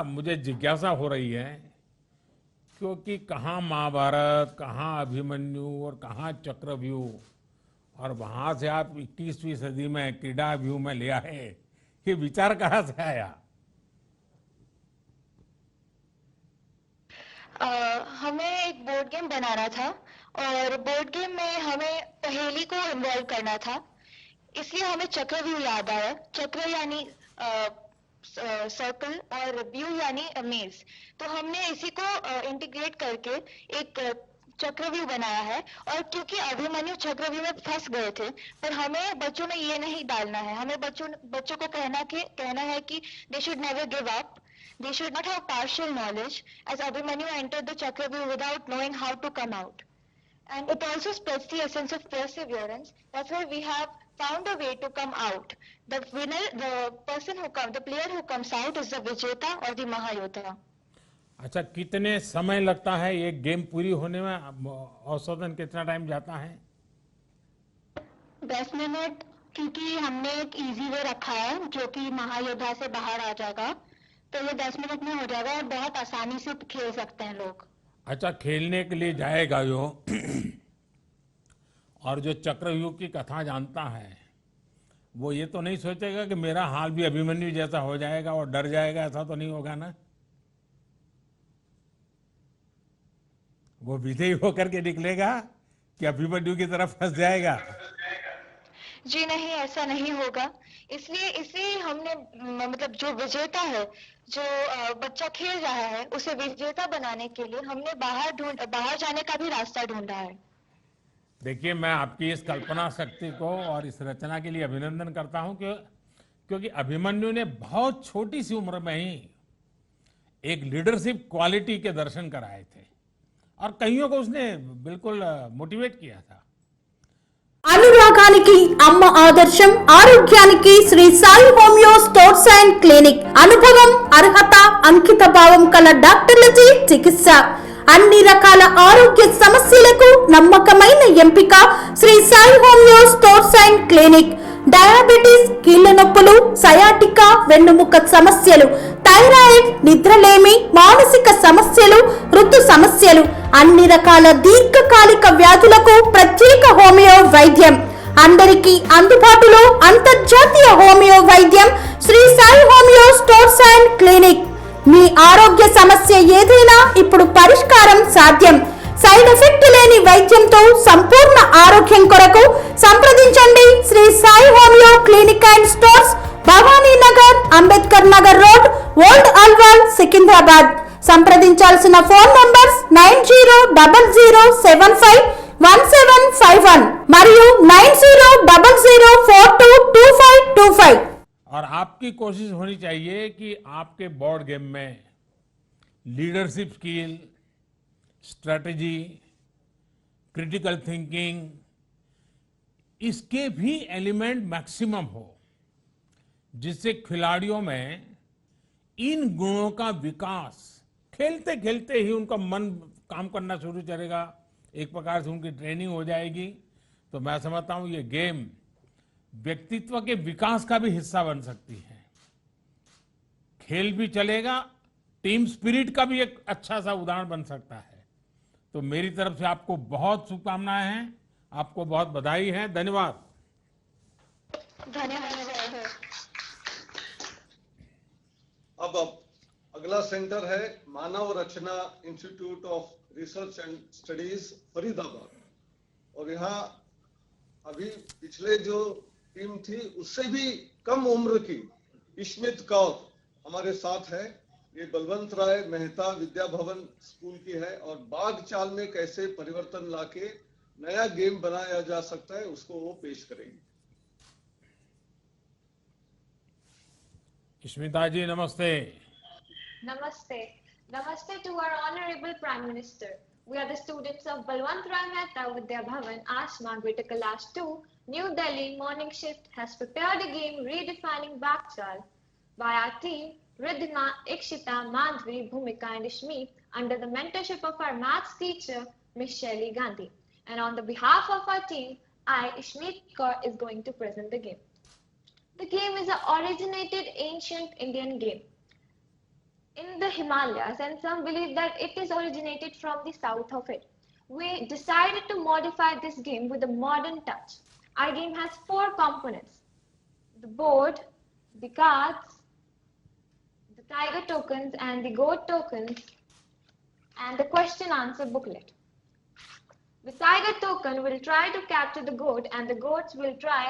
S2: मुझे जिज्ञासा हो रही है क्योंकि कहाँ महाभारत, कहाँ अभिमन्यु और कहाँ चक्रव्यूह और वहाँ से आप 21वीं सदी में क्रीडाव्यूह में ले आए, ये विचार कहाँ से आया?
S11: हमें एक बोर्ड गेम बनाना था और बोर्ड गेम में हमें पहेली को इन्वॉल्व करना था, इसलिए हमें चक्रव्यूह याद आया। चक्र यानी सर्कल और व्यू यानी मेज, तो हमने इसी को इंटीग्रेट करके एक चक्रव्यूह बनाया है। और क्योंकि अभिमन्यु चक्रव्यूह में फंस गए थे, पर हमें बच्चों में ये नहीं डालना है, हमें बच्चों को कहना है कि they should never give up. They should not have partial knowledge, as Abhimanyu entered the Chakravyu without knowing how to come out. And it also spreads the essence of perseverance. That's why we have found a way to come out. The winner, the player who comes out is the Vijeta or the Mahayodha.
S2: अच्छा, कितने समय लगता है एक game पूरी होने में? औसतन कितना टाइम जाता है?
S11: 10 मिनट, क्योंकि हमने एक इजी वे रखा है जो कि महायोद्धा से बाहर आ जाएगा, तो ये 10 मिनट में हो जाएगा और बहुत आसानी से खेल सकते हैं लोग।
S2: अच्छा, खेलने के लिए जाएगा जो और जो चक्रव्यूह की कथा जानता है वो ये तो नहीं सोचेगा कि मेरा हाल भी अभिमन्यु जैसा हो जाएगा और डर जाएगा, ऐसा तो नहीं होगा ना? वो विजयी होकर के निकलेगा कि अभिमन्यु की तरफ फंस जाएगा?
S11: जी नहीं, ऐसा नहीं होगा। इसलिए हमने मतलब जो विजेता है, जो बच्चा खेल रहा है, उसे विजेता बनाने के लिए हमने बाहर जाने का भी रास्ता ढूंढा है।
S2: देखिए, मैं आपकी इस कल्पना शक्ति को और इस रचना के लिए अभिनंदन करता हूं क्योंकि अभिमन्यु ने बहुत छोटी सी उम्र में ही एक लीडरशिप क्वालिटी के दर्शन कराए थे और कईयों को उसने बिल्कुल मोटिवेट किया था।
S9: అనురాగానికి అమ్మ ఆదర్శం, ఆరోగ్యానికి Shri Sai homeo stores and clinic. అనుభవం, అర్హత, అంకిత భావం కల డాక్టర్లచే చికిత్స. అన్ని రకాల ఆరోగ్య సమస్యలకు నమ్మకమైన ఎంపిక Shri Sai homeo stores and clinic. Diabetes, కీళ్ల నొప్పులు, సయాటికా, వెన్నుముక సమస్యలు, థైరాయిడ్, నిద్రలేమి, మానసిక సమస్యలు, ఋతు సమస్యలు, అన్ని రకాల దీర్ఘకాలిక వ్యాధులకు ప్రత్యేక హోమియో వైద్యం. అందరికీ అందుబాటులో అంతర్జాతీయ హోమియో వైద్యం Shri Sai homeo stores and clinic. మీ ఆరోగ్య సమస్య ఏదైనా ఇప్పుడు పరిష్కారం సాధ్యం. సైడ్ ఎఫెక్ట్ లేని వైద్యంతో సంపూర్ణ ఆరోగ్యం కొరకు సంప్రదించండి Shri Sai homeo clinic and stores, Bhavani Nagar, Ambedkar Nagar road, old Alwal, Secunderabad. సంప్రదించాల్సిన ఫోన్ నంబర్స్ 9000751751 మరియు 9000422525.
S2: और आपकी कोशिश होनी चाहिए कि आपके बोर्ड गेम में leadership skill, strategy, critical thinking, इसके भी एलिमेंट मैक्सिमम हो, जिससे खिलाड़ियों में इन गुणों का विकास खेलते खेलते ही उनका मन काम करना शुरू करेगा, एक प्रकार से उनकी ट्रेनिंग हो जाएगी। तो मैं समझता हूं ये गेम व्यक्तित्व के विकास का भी हिस्सा बन सकती है। खेल भी चलेगा, टीम स्पिरिट का भी एक अच्छा सा उदाहरण बन सकता है। तो मेरी तरफ से आपको बहुत शुभकामनाएं हैं, आपको बहुत बधाई है, धन्यवाद।
S11: धन्यवाद।
S1: अब अगला सेंटर है Manav Rachna institute of research and studies Faridabad, और यहाँ अभी पिछले जो टीम थी उससे भी कम उम्र की इश्मित कौर हमारे साथ है। ये बलवंत राय मेहता विद्या भवन स्कूल की है और बाग चाल में कैसे परिवर्तन लाके नया गेम बनाया जा सकता है उसको वो पेश करेंगे।
S2: स्मिता जी नमस्ते।
S13: Namaste. Namaste to our Honorable Prime Minister. We are the students of Balwant Rai Mehta Vidya Bhavan, Ashma, Greater Kailash 2, New Delhi. Morning Shift has prepared a game redefining Bakchal by our team Ridhima, Ikshita, Madhvi, Bhumika and Ishmi under the mentorship of our maths teacher Ms. Shelly Gandhi. And on the behalf of our team, I, Ishmeet Kaur, is going to present the game. The game is an originated ancient Indian game in the Himalayas, and some believe that it is originated from the south of it. We decided to modify this game with a modern touch. Our game has 4 components: the board, the cards, the tiger tokens and the goat tokens, and the question answer booklet. The tiger token will try to capture the goat and the goats will try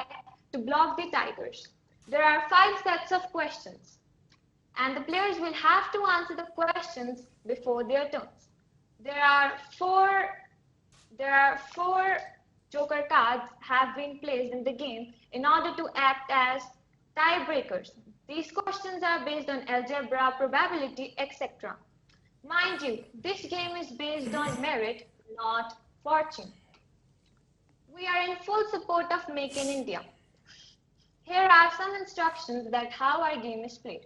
S13: to block the tigers. There are 5 sets of questions, and the players will have to answer the questions before their turns. There are four joker cards have been placed in the game in order to act as tiebreakers. These questions are based on algebra, probability, etc. Mind you, this game is based on merit, not fortune. We are in full support of Make in India. Here are some instructions that how our game is played.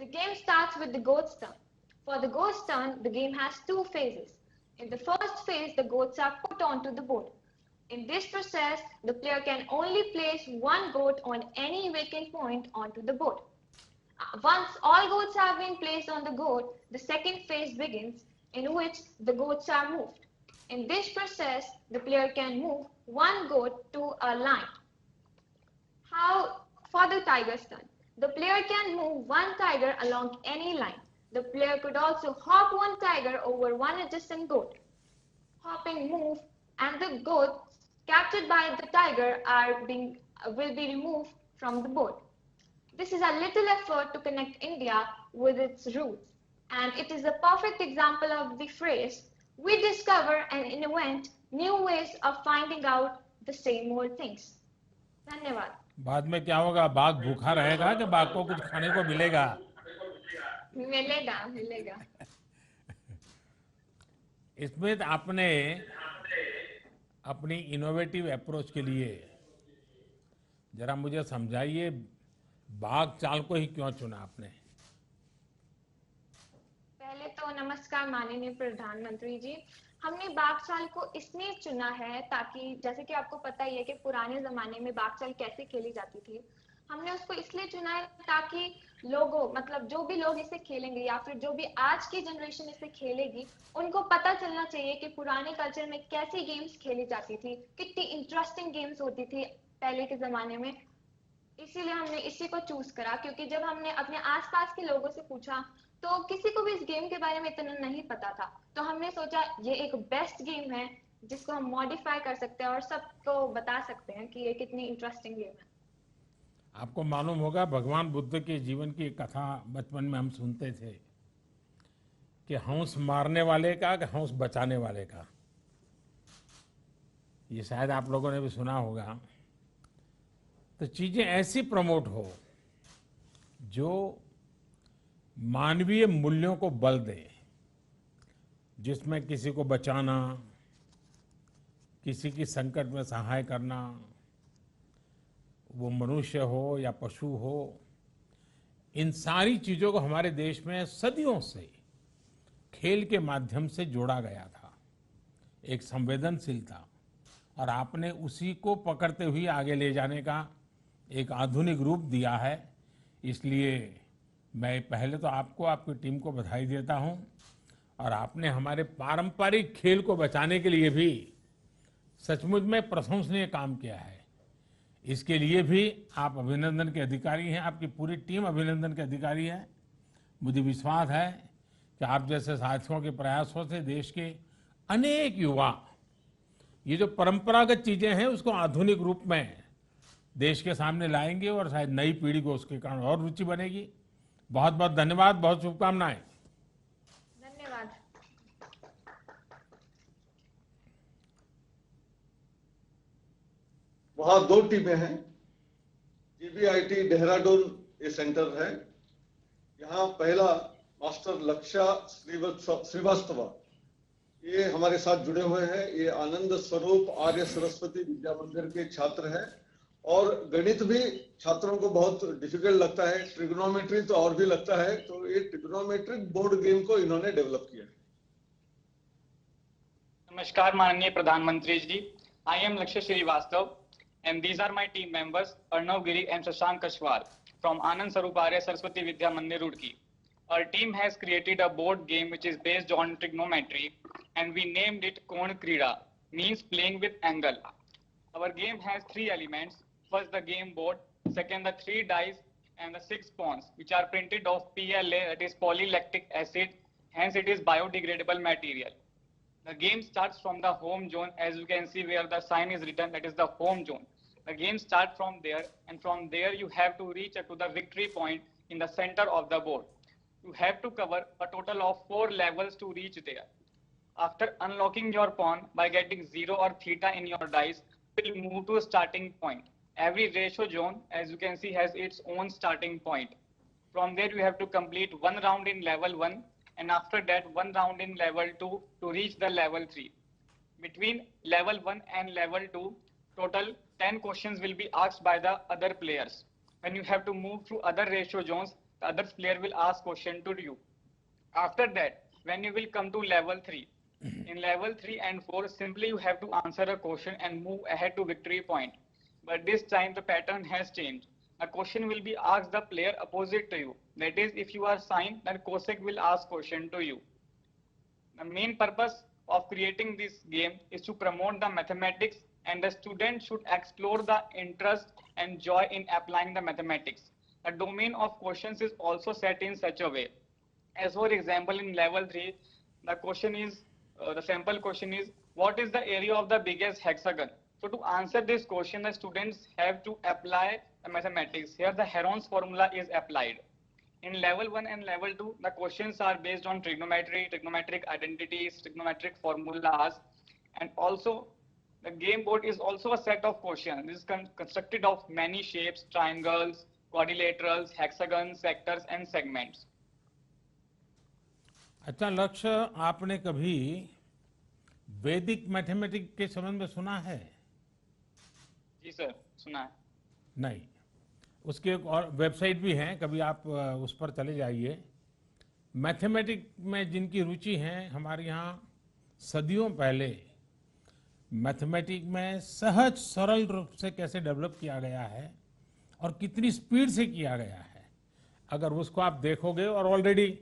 S13: The game starts with the goat's turn. For the goat's turn, the game has two phases. In the first phase, the goats are put onto the board. In this process, the player can only place one goat on any vacant point onto the board. Once all goats have been placed on the goat, the second phase begins, in which the goats are moved. In this process, the player can move one goat to a line. How for the tiger's turn? The player can move one tiger along any line. The player could also hop one tiger over one adjacent goat. Hopping move and the goats captured by the tiger will be removed from the board. This is a little effort to connect India with its roots, and it is a perfect example of the phrase, we discover and invent new ways of finding out the same old things. धन्यवाद।
S2: बाद में क्या होगा? बाघ भूखा रहेगा कि बाघ को कुछ खाने को मिलेगा?
S13: मिलेगा।
S2: इसमें आपने अपनी इनोवेटिव अप्रोच के लिए जरा मुझे समझाइए, बाघ चाल को ही क्यों चुना आपने?
S13: पहले तो नमस्कार माननीय प्रधानमंत्री जी। हमने बाघ चाल को इसलिए चुना है ताकि जैसे कि आपको पता ही है कि पुराने जमाने में बाघ चाल कैसे खेली जाती थी। हमने उसको इसलिए चुना है ताकि लोगों मतलब जो भी लोग इसे खेलेंगे या फिर जो भी आज की जनरेशन इसे खेलेगी, उनको पता चलना चाहिए कि पुराने कल्चर में कैसी गेम्स खेली जाती थी, कितनी इंटरेस्टिंग गेम्स होती थी पहले के जमाने में। इसीलिए हमने इसी को चूज करा, क्योंकि जब हमने अपने आसपास के लोगों से पूछा तो किसी को भी इस गेम के बारे में इतना नहीं पता था। तो हमने सोचा ये एक बेस्ट गेम है जिसको हम मॉडिफाई कर सकते हैं और सबको बता सकते हैं कि ये कितनी इंटरेस्टिंग गेम है।
S2: आपको मालूम होगा भगवान बुद्ध के जीवन की एक कथा बचपन में हम सुनते थे कि हंस मारने वाले का कि हंस बचाने वाले का। ये शायद आप लोगों ने भी सुना होगा। तो चीजें ऐसी प्रमोट हो जो मानवीय मूल्यों को बल दे, जिसमें किसी को बचाना, किसी की संकट में सहाय करना, वो मनुष्य हो या पशु हो, इन सारी चीजों को हमारे देश में सदियों से खेल के माध्यम से जोड़ा गया था, एक संवेदनशीलता, और आपने उसी को पकड़ते हुए आगे ले जाने का एक आधुनिक रूप दिया है। इसलिए मैं पहले तो आपको, आपकी टीम को बधाई देता हूं, और आपने हमारे पारंपरिक खेल को बचाने के लिए भी सचमुच में प्रशंसनीय काम किया है। इसके लिए भी आप अभिनंदन के अधिकारी हैं, आपकी पूरी टीम अभिनंदन के अधिकारी है। मुझे विश्वास है कि आप जैसे साथियों के प्रयासों से देश के अनेक युवा ये जो परंपरागत चीजें हैं उसको आधुनिक रूप में देश के सामने लाएंगे, और शायद नई पीढ़ी को उसके कारण और रुचि बनेगी। बहुत बहुत धन्यवाद, बहुत शुभकामनाएं।
S13: धन्यवाद।
S1: वहां दो टीमें हैं। GBIT देहरादून ये सेंटर है। यहाँ पहला मास्टर लक्ष्या श्रीवास्तव ये हमारे साथ जुड़े हुए हैं। ये आनंद स्वरूप आर्य सरस्वती विद्या मंदिर के छात्र हैं, और गणित भी छात्रों को बहुत डिफिकल्ट लगता है, ट्रिग्नोमेट्री तो और भी लगता है। तो ये ट्रिग्नोमेट्रिक बोर्ड गेम को इन्होंने डेवलप किया है।
S14: नमस्कार माननीय प्रधानमंत्री जी, I am Lakshya Srivastava and these are my team members Arnav Giri and Shashank Kashwar from Anand Swarup Arya Saraswati Vidya Mandir Roorkee. Our team has created a board game which is based on trigonometry and we named it Kon Krida, means playing with angle. Our game has 3 elements. First the game board, second the 3 dice and the 6 pawns which are printed of PLA, that is polylactic acid, hence it is biodegradable material. The game starts from the home zone, as you can see where the sign is written, that is the home zone. The game starts from there, and from there you have to reach to the victory point in the center of the board. You have to cover a total of 4 levels to reach there. After unlocking your pawn by getting 0 or theta in your dice, you will move to a starting point. Every ratio zone, as you can see, has its own starting point. From there you have to complete 1 round in level 1, and after that 1 round in level 2 to reach the level 3. Between level 1 and level 2, total 10 questions will be asked by the other players. When you have to move through other ratio zones, the other player will ask question to you. After that, when you will come to level 3, in level 3 and 4, simply you have to answer a question and move ahead to victory point. But this time the pattern has changed. A question will be asked the player opposite to you. That is, if you are signed, then COSEC will ask question to you. The main purpose of creating this game is to promote the mathematics, and the student should explore the interest and joy in applying the mathematics. The domain of questions is also set in such a way. As for example, in level 3, the question is, the sample question is, what is the area of the biggest hexagon? So to answer this question, the students have to apply the mathematics. Here the Heron's formula is applied. In level 1 and level 2, the questions are based on trigonometry, trigonometric identities, trigonometric formulas, and also the game board is also a set of questions. This is constructed of many shapes, triangles, quadrilaterals, hexagons, sectors, and segments.
S2: अच्छा लक्ष्य, आपने कभी वैदिक mathematics के संबंध में सुना है?
S14: जी सर, सुना है।
S2: नहीं, उसकी एक और वेबसाइट भी है, कभी आप उस पर चले जाइए। मैथमेटिक्स में जिनकी रुचि है, हमारे यहाँ सदियों पहले मैथमेटिक्स में सहज सरल रूप से कैसे डेवलप किया गया है और कितनी स्पीड से किया गया है, अगर उसको आप देखोगे, और ऑलरेडी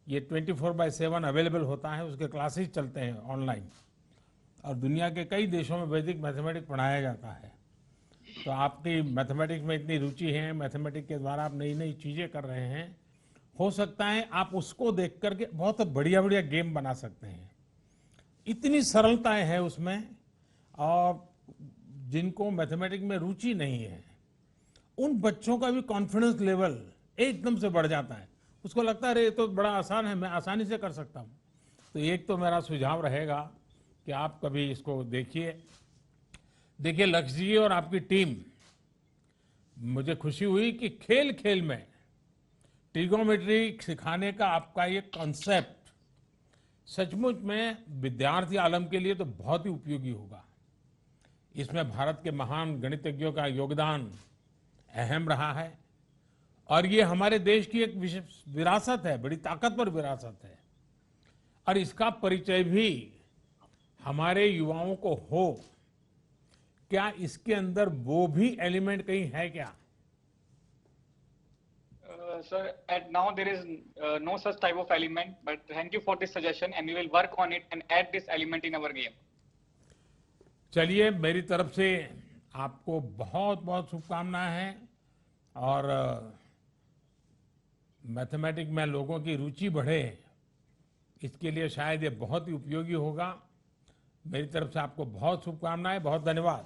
S2: ये 24/7 अवेलेबल होता है, उसके क्लासेस चलते हैं ऑनलाइन, और दुनिया के कई देशों में वैदिक मैथमेटिक्स पढ़ाया जाता है। तो आपकी मैथमेटिक्स में इतनी रुचि है, मैथमेटिक्स के द्वारा आप नई नई चीज़ें कर रहे हैं, हो सकता है आप उसको देख करके बहुत बढ़िया बढ़िया गेम बना सकते हैं। इतनी सरलताएं हैं उसमें, और जिनको मैथमेटिक्स में रुचि नहीं है, उन बच्चों का भी कॉन्फिडेंस लेवल एकदम से बढ़ जाता है। उसको लगता है अरे ये तो बड़ा आसान है, मैं आसानी से कर सकता हूँ। तो एक तो मेरा सुझाव रहेगा कि आप कभी इसको देखिए। देखिए लक्ष्य जी और आपकी टीम, मुझे खुशी हुई कि खेल खेल में ट्रिगोनोमेट्री सिखाने का आपका ये कॉन्सेप्ट सचमुच में विद्यार्थी आलम के लिए तो बहुत ही उपयोगी होगा। इसमें भारत के महान गणितज्ञों का योगदान अहम रहा है, और ये हमारे देश की एक विशेष विरासत है, बड़ी ताकतवर विरासत है, और इसका परिचय भी हमारे युवाओं को हो। क्या इसके अंदर वो भी एलिमेंट कहीं है क्या?
S14: Sir, at now there is no such type of element, but thank you for this suggestion and we will work on it and add this element in our game.
S2: चलिए, मेरी तरफ से आपको बहुत बहुत शुभकामनाएं हैं, और मैथमेटिक्स में लोगों की रुचि बढ़े, इसके लिए शायद ये बहुत ही उपयोगी होगा। मेरी तरफ से आपको बहुत शुभकामनाएं, बहुत धन्यवाद।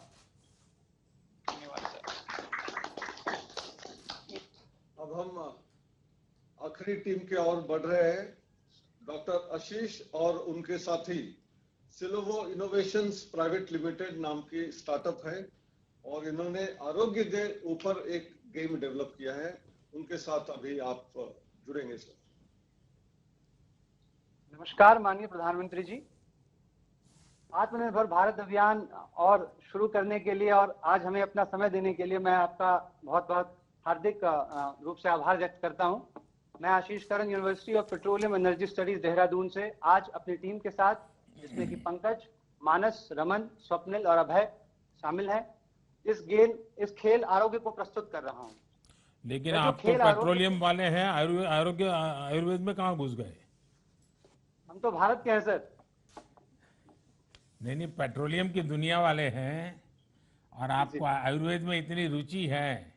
S1: अब हम आखिरी टीम के ओर बढ़ रहे हैं। डॉक्टर आशीष और उनके साथी सिलोवो इनोवेशंस प्राइवेट लिमिटेड नाम की स्टार्टअप है, और इन्होंने आरोग्य के ऊपर एक गेम डेवलप किया है। उनके साथ अभी आप जुड़ेंगे सर।
S15: नमस्कार माननीय प्रधानमंत्री जी, आत्मनिर्भर भारत अभियान और शुरू करने के लिए और आज हमें अपना समय देने के लिए मैं आपका बहुत बहुत हार्दिक रूप से आभार व्यक्त करता हूं। मैं Ashish Karan, university of petroleum energy studies Dehradun से आज अपनी टीम के साथ, जिसमें कि पंकज, मानस, रमन, स्वप्निल और अभय शामिल हैं, इस खेल आरोग्य को प्रस्तुत कर रहा हूं।
S2: लेकिन आप तो पेट्रोलियम वाले हैं, आयुर्वेद में कहाँ घुस गए?
S15: हम तो भारत के हैं सर।
S2: नहीं, पेट्रोलियम की दुनिया वाले हैं, और आपको आयुर्वेद में इतनी रुचि है,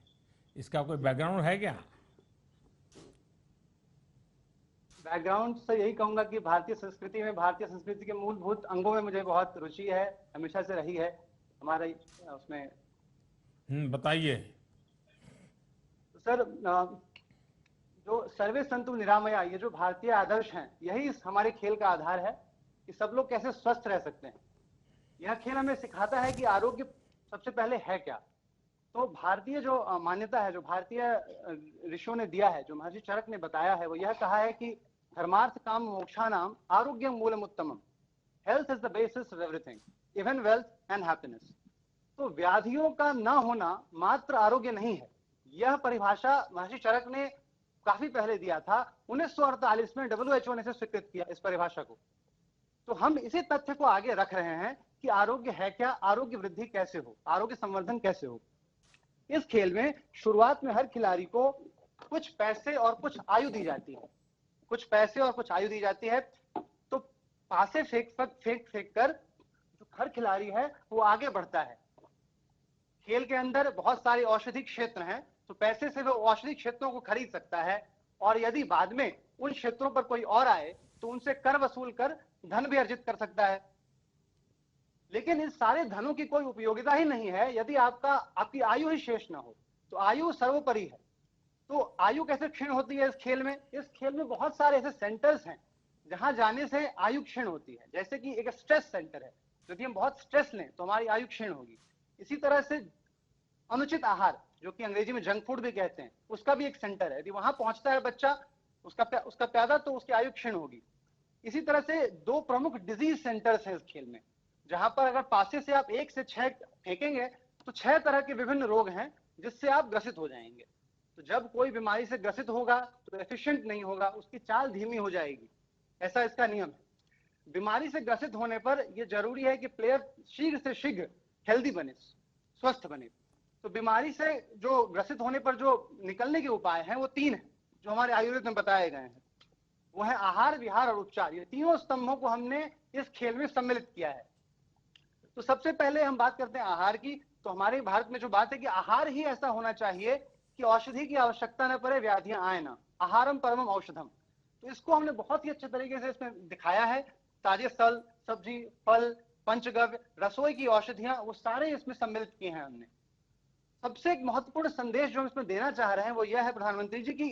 S2: इसका कोई बैकग्राउंड है क्या?
S15: बैकग्राउंड से यही कहूंगा कि भारतीय संस्कृति के मूलभूत अंगों में मुझे बहुत रुचि है, हमेशा से रही है हमारे उसमें।
S2: बताइए।
S15: तो सर, जो सर्वे संतु निरामया, ये जो भारतीय आदर्श हैं, यही हमारे खेल का आधार है कि सब लोग कैसे स्वस्थ रह सकते हैं। यह खेल हमें सिखाता है कि आरोग्य सबसे पहले है क्या। तो भारतीय जो मान्यता है, जो भारतीय ऋषियों ने दिया है, जो महर्षि चरक ने बताया है, वो यह कहा है कि धर्मार्थ काम मोक्षानाम आरोग्यम मूलम उत्तमम। Health is the basis of everything, even wealth and happiness. तो व्याधियों का न होना मात्र आरोग्य नहीं है। यह परिभाषा महर्षि चरक ने काफी पहले दिया था। 1948 में WHO ने इसे स्वीकृत किया, इस परिभाषा को। तो हम इसी तथ्य को आगे रख रहे हैं कि आरोग्य है क्या, आरोग्य वृद्धि कैसे हो, आरोग्य संवर्धन कैसे हो। इस खेल में शुरुआत में हर खिलाड़ी को कुछ पैसे और कुछ आयु दी जाती है, कुछ पैसे और कुछ आयु दी जाती है। तो पासे फेंक कर जो हर खिलाड़ी है वो आगे बढ़ता है। खेल के अंदर बहुत सारे औषधि क्षेत्र हैं, तो पैसे से वो औषधि क्षेत्रों को खरीद सकता है, और यदि बाद में उन क्षेत्रों पर कोई और आए तो उनसे कर वसूल कर धन भी अर्जित कर सकता है। लेकिन इस सारे धनों की कोई उपयोगिता ही नहीं है यदि आपकी आयु ही शेष ना हो। तो आयु सर्वोपरि है। तो आयु कैसे क्षीण होती है इस खेल में? इस खेल में बहुत सारे ऐसे सेंटर्स हैं जहां जाने से आयु क्षीण होती है। जैसे कि एक स्ट्रेस सेंटर है, यदि हम बहुत स्ट्रेस लें तो हमारी आयु क्षीण होगी। इसी तरह से अनुचित आहार, जो कि अंग्रेजी में जंक फूड भी कहते हैं, उसका भी एक सेंटर है। यदि वहां पहुंचता है बच्चा, उसका प्यादा, तो उसकी आयु क्षीण होगी। इसी तरह से दो प्रमुख डिजीज सेंटर्स हैं इस खेल में, जहां पर अगर पासे से आप 1 से 6 फेंकेंगे तो 6 तरह के विभिन्न रोग हैं जिससे आप ग्रसित हो जाएंगे। तो जब कोई बीमारी से ग्रसित होगा तो एफिशिएंट नहीं होगा, उसकी चाल धीमी हो जाएगी, ऐसा इसका नियम है। बीमारी से ग्रसित होने पर यह जरूरी है कि प्लेयर शीघ्र से शीघ्र हेल्दी बने, स्वस्थ बने। तो बीमारी से जो ग्रसित होने पर जो निकलने के उपाय हैं वो 3 हैं जो हमारे आयुर्वेद में बताए गए हैं। वो है आहार, विहार और उपचार। ये तीनों स्तंभों को हमने इस खेल में सम्मिलित किया है। तो सबसे पहले हम बात करते हैं आहार की। तो हमारे भारत में जो बात है कि आहार ही ऐसा होना चाहिए कि औषधि की आवश्यकता न पड़े, व्याधियां आए ना। आहारम परमम औषधम। तो इसको हमने बहुत ही अच्छे तरीके से इसमें दिखाया है। ताजे फल, सब्जी, फल, पंचगव्य, रसोई की औषधियां, वो सारे इसमें सम्मिलित किए हैं हमने। सबसे एक महत्वपूर्ण संदेश जो हम इसमें देना चाह रहे हैं वो यह है प्रधानमंत्री जी की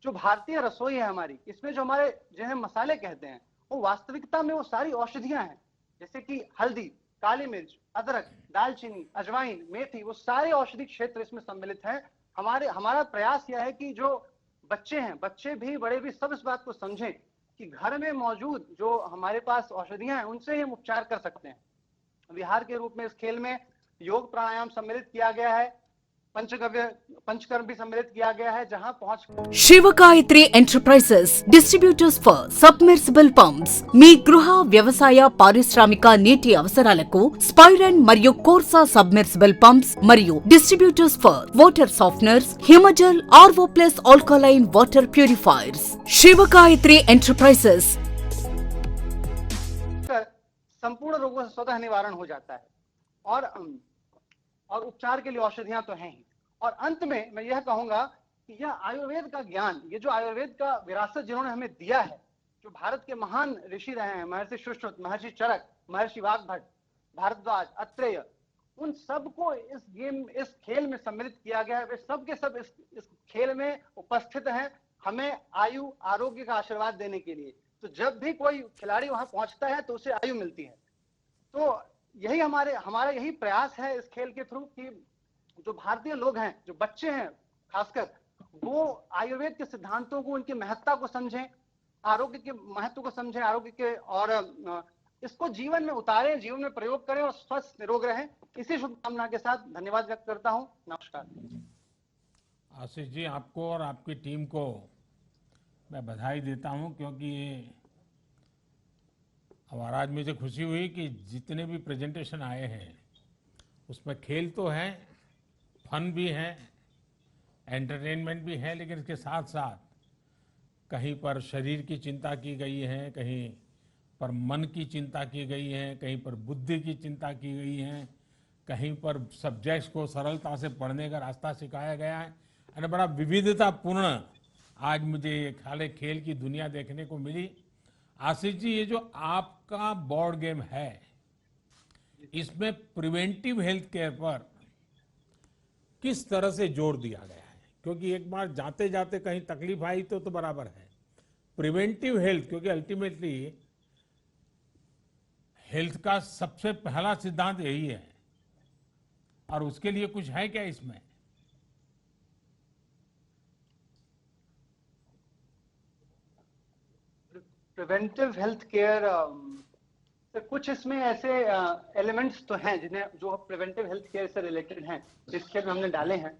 S15: जो भारतीय रसोई है हमारी, इसमें जो हमारे जिन्हें मसाले कहते हैं वो वास्तविकता में वो सारी औषधियां हैं। जैसे कि हल्दी, काली मिर्च, अदरक, दालचीनी, अजवाइन, मेथी, वो सारे औषधि क्षेत्र इसमें सम्मिलित हैं। हमारा प्रयास यह है कि जो बच्चे हैं, बच्चे भी बड़े भी, सब इस बात को समझें कि घर में मौजूद जो हमारे पास औषधियां हैं उनसे ही हम उपचार कर सकते हैं। विहार के रूप में इस खेल में योग प्राणायाम सम्मिलित किया गया है, पंचकर्म भी सम्मिलित किया गया है, जहां पहुंच
S9: Shivagayatri enterprises distributors for submersible pumps మీ గృహ వ్యవసాయ పారిశ్రామిక నీటి అవసరాలకు స్పైరన్ మరియు కోర్సా సబ్మెర్సిబుల్ పంప్స్ మరియు distributors for water softeners, Himajal RO plus alkaline water purifiers. Shivagayatri enterprises
S15: संपूर्ण रोगों से स्वतः निवारण हो जाता है और उपचार के लिए औषधियां तो हैं ही। और अंत में मैं यह कहूंगा कि यह आयुर्वेद का ज्ञान, ये जो आयुर्वेद का विरासत जिन्होंने हमें दिया है, जो भारत के महान ऋषि रहे हैं, महर्षि सुश्रुत, महर्षि चरक, महर्षि वाग्भट, भारद्वाज, अत्रेय, उन सबको इस खेल में सम्मिलित किया गया है। वे सब के सब इस खेल में उपस्थित हैं हमें आयु, आरोग्य का आशीर्वाद देने के लिए। तो जब भी कोई खिलाड़ी वहां पहुंचता है तो उसे आयु मिलती है। तो यही हमारा यही प्रयास है इस खेल के थ्रू कि जो भारतीय लोग हैं, जो बच्चे हैं खासकर, वो आयुर्वेद के सिद्धांतों को, उनकी महत्ता को समझें, आरोग्य के महत्व को समझें, आरोग्य के, और इसको जीवन में उतारें, जीवन में प्रयोग करें और स्वस्थ निरोग रहें। इसी शुभकामना के साथ धन्यवाद व्यक्त करता हूं। नमस्कार।
S2: आशीष जी, आपको और आपकी टीम को मैं बधाई देता हूं, क्योंकि और आज मुझे खुशी हुई कि जितने भी प्रेजेंटेशन आए हैं उसमें खेल तो है, फन भी है, एंटरटेनमेंट भी है, लेकिन इसके साथ साथ कहीं पर शरीर की चिंता की गई है, कहीं पर मन की चिंता की गई है, कहीं पर बुद्धि की चिंता की गई है, कहीं पर सब्जेक्ट्स को सरलता से पढ़ने का रास्ता सिखाया गया है। और बड़ा विविधतापूर्ण आज मुझे खाली खेल की दुनिया देखने को मिली। आशीष जी, ये जो आपका बोर्ड गेम है, इसमें प्रिवेंटिव हेल्थ केयर पर किस तरह से जोर दिया गया है? क्योंकि एक बार जाते जाते कहीं तकलीफ आई तो बराबर है। प्रिवेंटिव हेल्थ, क्योंकि अल्टीमेटली हेल्थ का सबसे पहला सिद्धांत यही है, और उसके लिए कुछ है क्या इसमें?
S15: प्रिवेंटिव हेल्थ केयर से कुछ इसमें ऐसे एलिमेंट्स तो हैं जिन्हें, जो प्रिवेंटिव हेल्थ केयर से रिलेटेड हैं, इस खेल में हमने डाले हैं।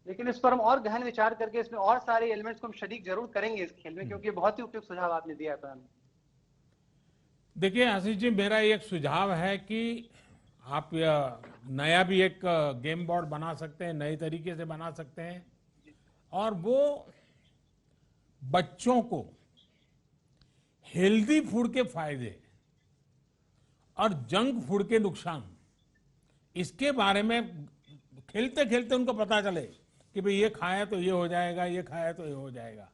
S15: लेकिन इस पर हम और गहन विचार करके इसमें और सारे एलिमेंट्स को हम शरीक जरूर करेंगे इस खेल में, क्योंकि बहुत ही उपयुक्त सुझाव आपने दिया है प्रधानमंत्री।
S2: देखिए आशीष जी, मेरा एक सुझाव है कि आप नया भी एक गेम बोर्ड बना सकते हैं, नए तरीके से बना सकते हैं, और वो बच्चों को हेल्दी फूड के फायदे और जंक फूड के नुकसान, इसके बारे में खेलते खेलते उनको पता चले कि भाई ये खाया तो ये हो जाएगा, ये खाया तो ये हो जाएगा।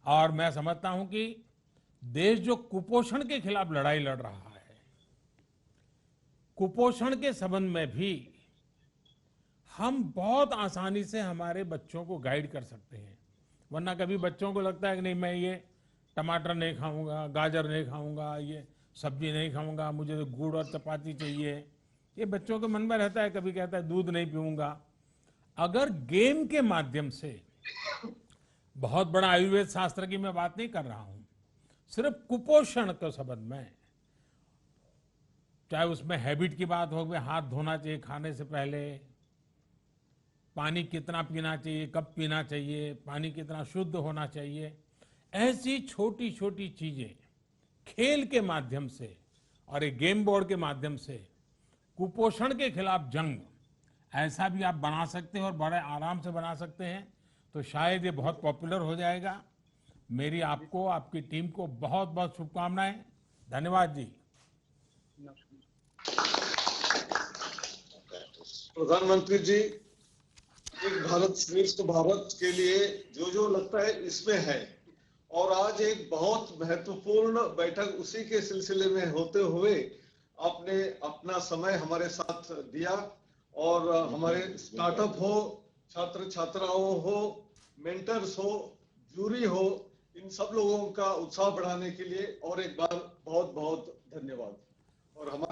S2: और मैं समझता हूं कि देश जो कुपोषण के खिलाफ लड़ाई लड़ रहा है, कुपोषण के संबंध में भी हम बहुत आसानी से हमारे बच्चों को गाइड कर सकते हैं। वरना कभी बच्चों को लगता है कि नहीं, मैं ये टमाटर नहीं खाऊंगा, गाजर नहीं खाऊंगा, ये सब्जी नहीं खाऊंगा, मुझे तो गुड़ और चपाती चाहिए, ये बच्चों के मन में रहता है। कभी कहता है दूध नहीं पीऊंगा। अगर गेम के माध्यम से, बहुत बड़ा आयुर्वेद शास्त्र की मैं बात नहीं कर रहा हूं, सिर्फ कुपोषण के संबंध में, चाहे उसमें हैबिट की बात हो, हाथ धोना चाहिए खाने से पहले, पानी कितना पीना चाहिए, कब पीना चाहिए, पानी कितना शुद्ध होना चाहिए, ऐसी छोटी छोटी चीजें खेल के माध्यम से और एक गेम बोर्ड के माध्यम से कुपोषण के खिलाफ जंग, ऐसा भी आप बना सकते हैं और बड़े आराम से बना सकते हैं, तो शायद ये बहुत पॉपुलर हो जाएगा। मेरी आपको, आपकी टीम को बहुत बहुत शुभकामनाएं। धन्यवाद जी।
S1: प्रधानमंत्री जी, एक भारत श्रेष्ठ भारत के लिए जो लगता है इसमें है, और आज एक बहुत महत्वपूर्ण बैठक उसी के सिलसिले में होते हुए आपने अपना समय हमारे साथ दिया, और हमारे स्टार्टअप हो, छात्र छात्राओं हो, मेंटर्स हो, जूरी हो, इन सब लोगों का उत्साह बढ़ाने के लिए और एक बार बहुत बहुत धन्यवाद। और हमारे